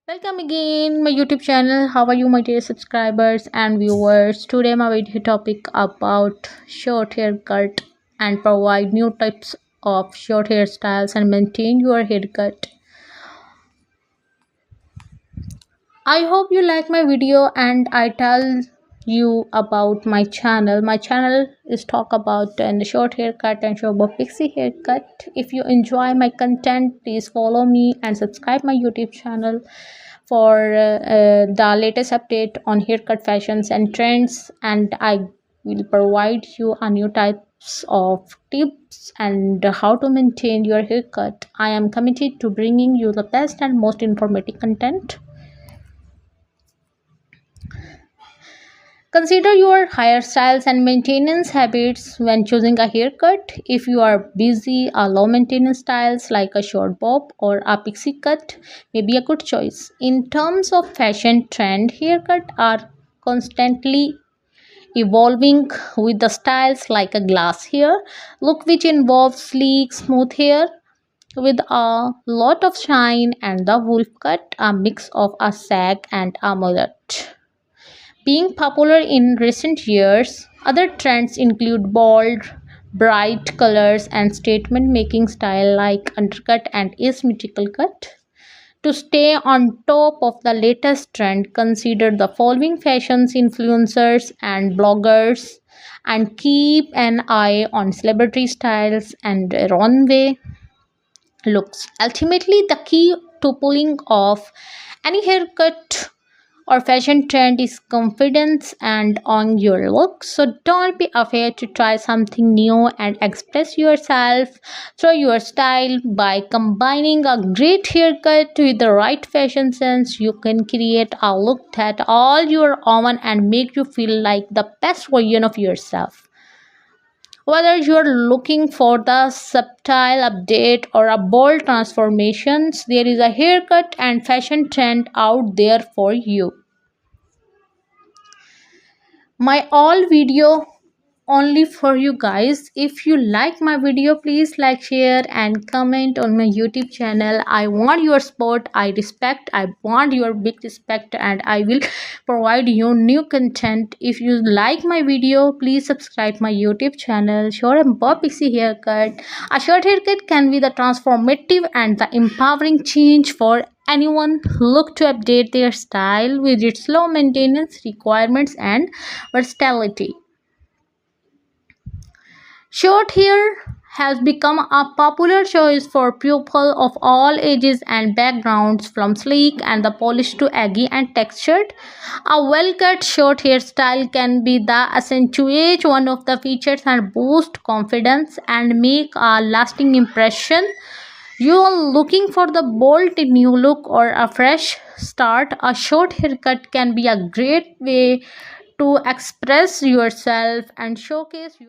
Welcome again my YouTube channel. How are you my dear subscribers and viewers? Today my video topic about short haircut and provide new types of short hairstyles and maintain your haircut. I hope you like my video and I tell you about my channel. My channel is talk about and short haircut and show about Pixie haircut. If you enjoy my content, please follow me and subscribe my YouTube channel for the latest update on haircut fashions and trends, and I will provide you a new types of tips and how to maintain your haircut. I am committed to bringing you the best and most informative content. Consider your hairstyles and maintenance habits when choosing a haircut. If you are busy, a low maintenance styles like a short bob or a pixie cut may be a good choice. In terms of fashion trend, haircut are constantly evolving with the styles like a glass hair look, which involves sleek, smooth hair with a lot of shine, and the wolf cut, a mix of a sag and a mullet being popular in recent years. Other trends include bold, bright colors and statement making style like undercut and asymmetrical cut. To stay on top of the latest trend, consider the following fashions influencers and bloggers and keep an eye on celebrity styles and runway looks. Ultimately, the key to pulling off any haircut or fashion trend is confidence and on your look. So don't be afraid to try something new and express yourself through your style. By combining a great haircut with the right fashion sense, you can create a look that all your own and make you feel like the best version of yourself. Whether you're looking for the subtle update or a bold transformations, there is a haircut and fashion trend out there for you. My all video only for you guys. If you like my video, please like, share and comment on my YouTube channel. I want your support. I want your big respect, and I will provide you new content. If you like my video, please subscribe my YouTube channel. Sure, I'm Bob Pixie haircut. A short haircut can be the transformative and the empowering change for anyone who look to update their style with its low maintenance requirements and versatility. Short hair has become a popular choice for people of all ages and backgrounds, from sleek and the polished to aggy and textured. A well-cut short hairstyle can be the accentuate one of the features and boost confidence and make a lasting impression. You are looking for the bold new look or a fresh start, a short haircut can be a great way to express yourself and showcase your